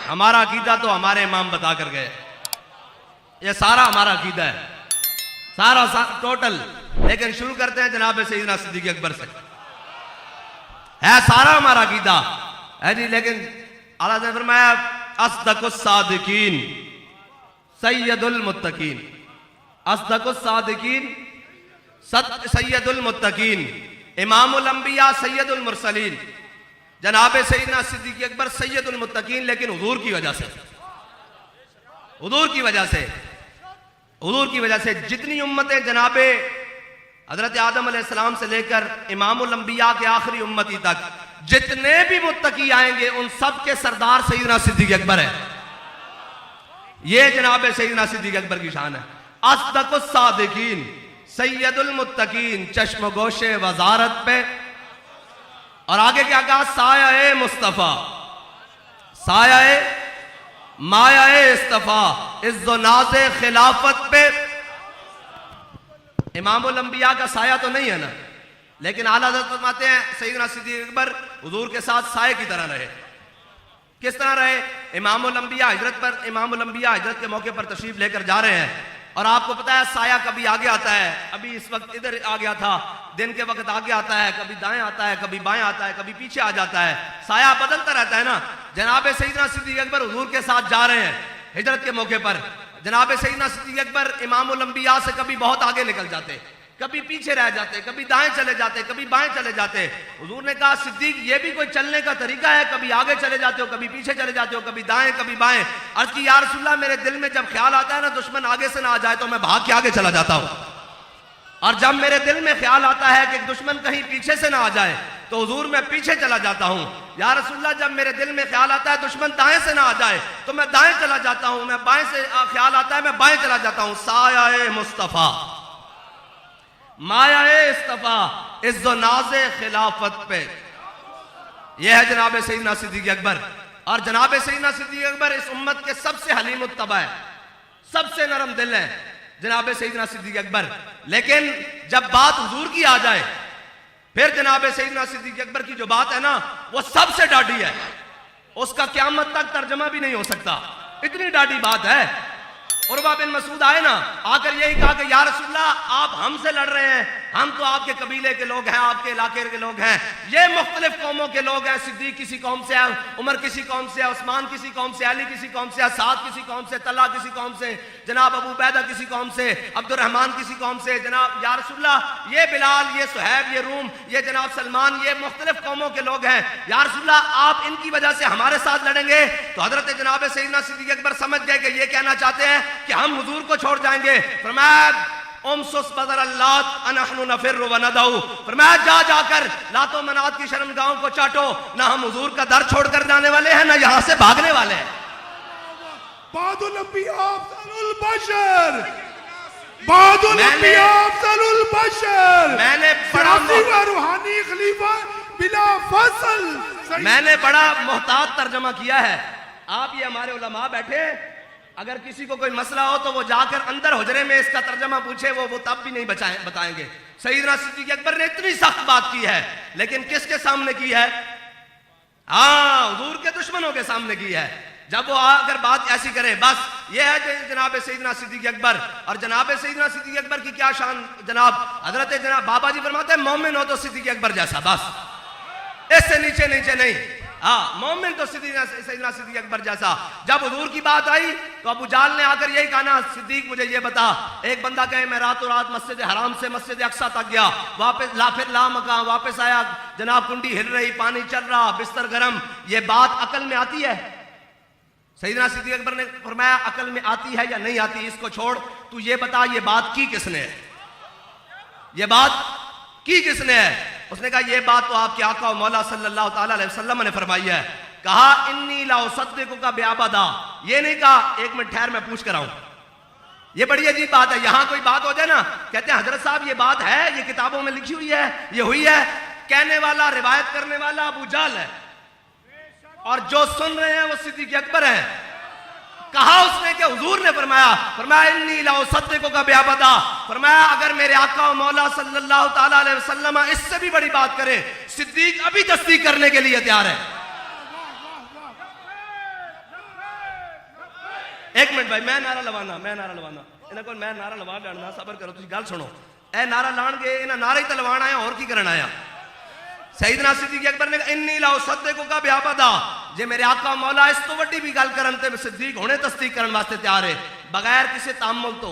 हमारा अकीदा तो हमारे इमाम बता कर गए, ये सारा हमारा अकीदा है, सारा टोटल। लेकिन शुरू करते हैं जनाब सैयदना सिद्दीक़ अकबर से, है सारा हमारा अकीदा है जी। लेकिन आला ने फरमाया अस्दकुस सादिकीन सैयदुल मुत्तकीन, अस्दकुस सादिकीन सैयदुल मुत्तकीन, इमामुल अंबिया सैयदुल मुरसलीन, जनाब सैयदना सिद्दीक़ अकबर सैयदुल मुत्तकीन। लेकिन हुजूर की वजह से, हुजूर की वजह से, हुजूर की वजह से जितनी उम्मतें जनाबे हजरत आदम अलैहिस्सलाम से लेकर इमामुल अंबिया के आखिरी उम्मती तक जितने भी मुत्तकी आएंगे उन सब के सरदार सैयदना सिद्दीक़ अकबर है। ये जनाब सैयदना सिद्दीक़ अकबर की शान है। अस्दकुस सादिकीन सैयदुल मुत्तकीन, चश्म गोशे वजारत पे। और आगे क्या कहा? साया मुस्तफा, साया माया इस्तफा, इज्जो नाज़े खिलाफत पे। इमामुल अंबिया का साया तो नहीं है ना, लेकिन आला हज़रत फरमाते हैं सैयदना सिद्दीक़ अकबर हुजूर के साथ साये की तरह रहे। किस तरह रहे? इमामुल अंबिया हिजरत पर, इमामुल अंबिया हिजरत के मौके पर तशरीफ लेकर जा रहे हैं और आपको पता है साया कभी आगे आता है, अभी इस वक्त इधर आ गया था, दिन के वक्त आगे आता है, कभी दाएं आता है, कभी बाएं आता है, कभी पीछे आ जाता है, साया बदलता रहता है ना। जनाब सैयदना सिद्दीक़ अकबर हुजूर के साथ जा रहे हैं हिजरत के मौके पर। जनाब सैयदना सिद्दीक़ अकबर इमामुल अंबिया से कभी बहुत आगे निकल जाते, कभी पीछे रह जाते, कभी दाएं चले जाते, कभी बाएं चले जाते। हुजूर ने कहा सिद्दीक ये भी कोई चलने का तरीका है, कभी आगे चले जाते हो, कभी पीछे चले जाते हो, कभी दाएं कभी बाएं। अर्ज़ की या रसूलल्लाह मेरे दिल में जब ख्याल आता है ना दुश्मन आगे से ना आ जाए तो मैं भाग के आगे चला जाता हूं, और जब मेरे दिल में ख्याल आता है कि दुश्मन कहीं पीछे से ना आ जाए तो हुजूर मैं पीछे चला जाता हूं। या रसूलल्लाह जब मेरे दिल में ख्याल आता है दुश्मन दाएं से ना आ जाए तो मैं दाएं चला जाता हूं, मैं बाएं से ख्याल आता है मैं बाएं चला जाता हूं। साया मुस्तफा माया इस्तफा, इज्जो नाज़े खिलाफत पे। यह है जनाब सैयदना सिद्दीक़ अकबर। और जनाब सैयदना सिद्दीक़ अकबर इस उम्मत के सबसे हलीम उत्तबा है, सबसे नरम दिल है जनाब सैयदना सिद्दीक़ अकबर। लेकिन जब बात हुजूर की आ जाए फिर जनाब सैयदना सिद्दीक़ अकबर की जो बात है ना वो सबसे डाढ़ी है, उसका क़यामत तक तर्जमा भी नहीं हो सकता, इतनी डाढ़ी बात है। उरवा बिन मसूद आए ना, आकर यही कहा कि या रसूलल्लाह आप हमसे लड़ रहे हैं, हम तो आपके कबीले के लोग हैं, आपके इलाके के लोग हैं, ये मुख्तलिफ कौमों के लोग हैं। सिद्दीक किसी कौम से है, उमर किसी कौम से है, उस्मान किसी कौम से, अली किसी कौम से, साद किसी कौम से, तल्हा किसी कौम से, जनाब अबू बैदा किसी कौम से, अब्दुर्रहमान किसी कौम से। जनाब या रसूलल्लाह ये बिलाल, ये सुहैब, ये रूम, ये जनाब सलमान, ये मुख्तलिफ कौमों के लोग हैं। या रसूलल्लाह आप इनकी वजह से हमारे साथ लड़ेंगे? तो हजरत जनाब सैयदना सिद्दीक़ अकबर समझ गए कि ये कहना चाहते हैं कि हम हुजूर को छोड़ जाएंगे। फरमाया फरमाया जा जाकर लातो मनात की शर्मगाहों को चाटो, ना हम हुजूर का दर छोड़कर जाने वाले हैं, ना यहां से भागने वाले हैं। बादुल अंबिया अफजलुल बशर, बादुल अंबिया अफजलुल बशर, मैंने बड़ा रूहानी खलीफा बिला फसल। मैंने बड़ा मोहतात तर्जमा किया है। आप ये हमारे उलमा बैठे, अगर किसी को कोई मसला हो तो वो जाकर अंदर हुजरे में इसका तर्जमा पूछे, वो तब भी नहीं बताएंगे। सैयदना सिद्दीक़ अकबर ने इतनी सख्त बात की है, लेकिन किसके सामने की है? हाँ, हुजूर के दुश्मनों के सामने की है। जब वो अगर बात ऐसी करे, बस ये है जनाब सैयदना सिद्दीक़ अकबर। और जनाब सैयदना सिद्दीक़ अकबर की क्या शान, जनाब हजरत जनाब बाबा जी फरमाते हैं मोमिन हो तो सिद्दीक़ अकबर जैसा, बस इससे नीचे नीचे नहीं। हाँ, मोमिन तो सैयदना सिद्दीक़ अकबर जैसा। जब हुजूर की बात आई तो अबू जाल ने आकर यही कहा ना, सिद्दीक मुझे ये बता, एक बंदा कहे मैं रातों रात मस्जिद हराम से मस्जिद अक्सा तक गया, वापस फिर ला मकान वापस आया, जनाब कुंडी हिल रही, पानी चल रहा, बिस्तर गर्म, ये बात अकल में आती है? सैयदना सिद्दीक़ अकबर ने फरमाया अकल में आती है या नहीं आती इसको छोड़, तू ये बता ये बात की किसने है, ये बात की किसने है? उसने कहा ये बात तो आपके आका और मौला सल्लल्लाहु ताला अलैहि वसल्लम ने फरमाई है। कहा इन्नी ला उसद्दिकु का बिअबदा, ये नहीं कहा एक मिनट ठहर मैं पूछ कर आऊं। ये बड़ी अजीब बात है। यहां कोई बात हो जाए ना, कहते हैं हजरत साहब ये बात है, ये किताबों में लिखी हुई है, ये हुई है। कहने वाला, रिवायत करने वाला अबू जाल है और जो सुन रहे हैं वो सिद्दीक़ अकबर है। कहा उसने कि हुजूर ने फरमाया इन्नी ला उसद्दिकु का बिअबदा, फरमाया अगर मेरे आका और मौला सल्लल्लाहु ताला अलैहि वसल्लम इससे भी बड़ी बात करे, सिद्दीक अभी तस्दीक करने के लिए तैयार है। एक मिनट भाई, मैं नारा लवाना इन्हां कोल मैं नारा लवा लड़ना, सबर करो, तुसीं गल सुनो। ए नारा लाणगे, इन्हां नारा ही तो लवाण आया, और की करन आया। सईदना सिद्दीक अकबर ने इन्नी लाओ सद्दे को का ब्याबदा, जे मेरे आका मौला इस तो वड्डी भी गल करन ते सिद्दीक हुणे तस्दीक करन वास्ते तैयार है, बगैर किसी तामुल तो,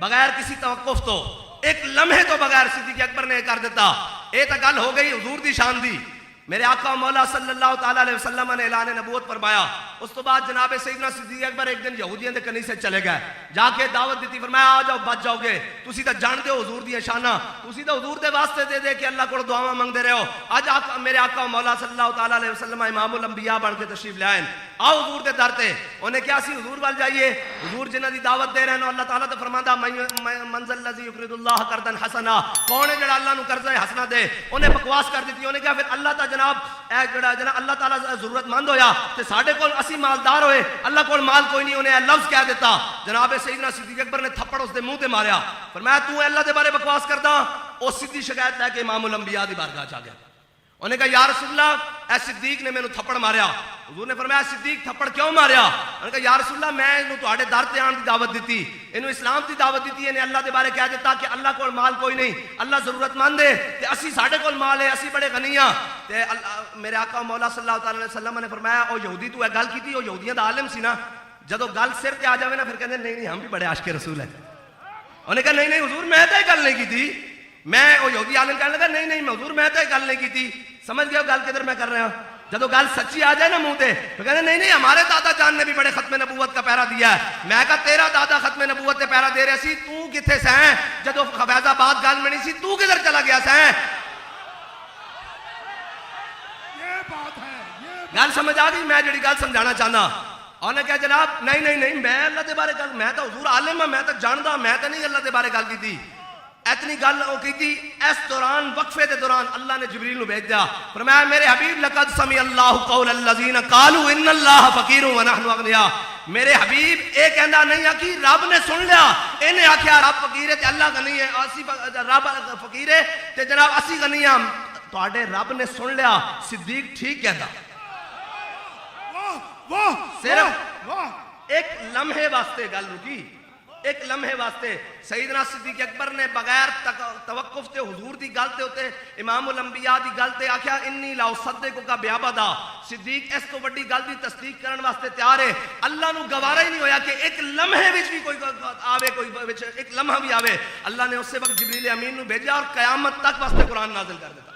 बगैर किसी तवक्कुफ तो, एक लम्हे तो बगैर सिद्दीक अकबर ने कर दिता। ये तो गल हो गई हुजूर दी शान दी। मेरे आका मौला सल्लल्लाहु ताला अलैहि वसल्लम ने ऐलान नबूवत फरमाया। उस तो बाद जनाब सईदना सिद्दीक अकबर एक दिन यहूदियों के कनीसे चले गए, जाके दावत दी, फरमाया आ जाओ बच जाओगे, तुसी तो जानते हो हुजूर दी शाना, तुसी तो हुजूर दे वास्ते दे दे के अल्लाह को दुआवां मंगदे रहो। आज आका मेरे आका मौला सल्लल्लाहु ताला अलैहि वसल्लम इमामुल अंबिया बन के तशरीफ ले आए, आओ हुजूर दे दर ते। उन्हें क्या सी हुजूर वाल जाइए, हुजूर जिन्हां दी दावत दे रहे हैं, अल्लाह ताला तो फरमांदा मंज़ल लज़ी युक़रिदुल्लाह कर्दन हसना, कौन है जड़ा अल्लाह नु कर्ज़ हसना दे। उन्हें बकवास कर दी। उन्हें क्या फिर अल्लाह ता जनाब अल्लाह ताला जरूरतमंद होया ते साडे कोल असी मालदार होए, अल्लाह कोल माल कोई नहीं। उन्हें लफ्ज कह देता। जनाब सईदना सिद्दीक अकबर ने थप्पड़ उसके मुंह ते मारिया, फरमाया तू अल्लाह दे बारे बकवास करदा। वो सीधी शिकायत लैके इमामुल अंबिया दी बारगाह च आ गया। उन्हें कहा या रसूलल्लाह ए सिद्दीक ने मैनू थप्पड़ मारिया। हुजूर ने फरमाया सिद्दीक थप्पड़ क्यों मारिया? उन्हें कहा या रसूलल्लाह मैं इन्हू तुहाडे दर ते आने की दावत दी, इन्हू इस्लाम की दावत दी, इन्हें अल्लाह के बारे कह दिता कि अल्लाह कोल माल कोई नहीं, अल्लाह जरूरतमंद है ते असी साडे कोल माल है, असी बड़े गनी हां। ते मेरे आका मौला सल्लल्लाहु अलैहि वसल्लम ने फरमाया ओ यहूदी तू गल की, ओ यहूदियां दा आलिम सी ना, जदों गल सिर ते आ जावे ना फिर कहंदे नहीं नहीं हम भी बड़े आशिक रसूल है। उन्हें कहा नहीं नहीं हुजूर मैं तो गल नहीं की थी। मैं ओ यहूदी आलिम कहने लगा नहीं नहीं हुजूर मैं तो गल नहीं की थी। समझ गए गल किधर मैं कर रहा हूं? जदों गल सच्ची आ जाए ना मुंह ते तो कहते नहीं नहीं हमारे दादा जान ने भी बड़े खत्मे नबूवत का पहरा दिया है। मैं कहा तेरा दादा खत्मे नबूवत का पहरा दे रहा सी, तू किथे सैं? जदों फैजाबाद गल बनी सी तू किधर चला गया सैं? ये बात है, गल समझ आ गई मैं जी गल समझाना चाहना। उन्हें कहा जनाब नहीं नहीं नहीं मैं अल्लाह के बारे गल, मैं तो हुजूर आलिम हां, मैं तो जानदा, मैं तो नहीं अल्लाह के बारे गल की। इतनी गल की थी। इस दौरान वक्फे के दौरान अल्लाह ने जिब्रील को भेज दिया, फरमाया मेरे हबीब लक़द समी अल्लाहु कौल अल्लज़ीना क़ालू इन्नल्लाह फ़क़ीरुन व नहनु अग़निया। मेरे हबीब ये कहना नहीं है कि रब ने सुन लिया, इन्हें आख्या रब फकीर है ते अल्लाह गनी है, असी रब फकीर है ते जनाब असी गनी हां। तुहाडे रब ने सुन लिया। सिद्दीक ठीक कहता। वाह वाह सिर्फ वाह। एक लम्हे वास्ते गल रुकी, एक लम्हे वास्ते सईदना सिद्दीक अकबर ने बगैर तवक्कुफ ते हुजूर दी गल ते उते इमामुल अंबिया दी गल ते आख्या इन्नी लाओ सद्दे को का ब्याबदा। सिद्दीक इस तो बड़ी गल दी तस्दीक करने वास्ते तैयार है। अल्लाह नु गवारा ही नहीं होया कि एक लम्हे विच भी कोई आवे, कोई विच एक लम्हा भी आवे। अल्लाह ने उस वक्त जिब्रील अमीन नु भेजा और कयामत तक वास्ते कुरान नाज़िल कर दिया।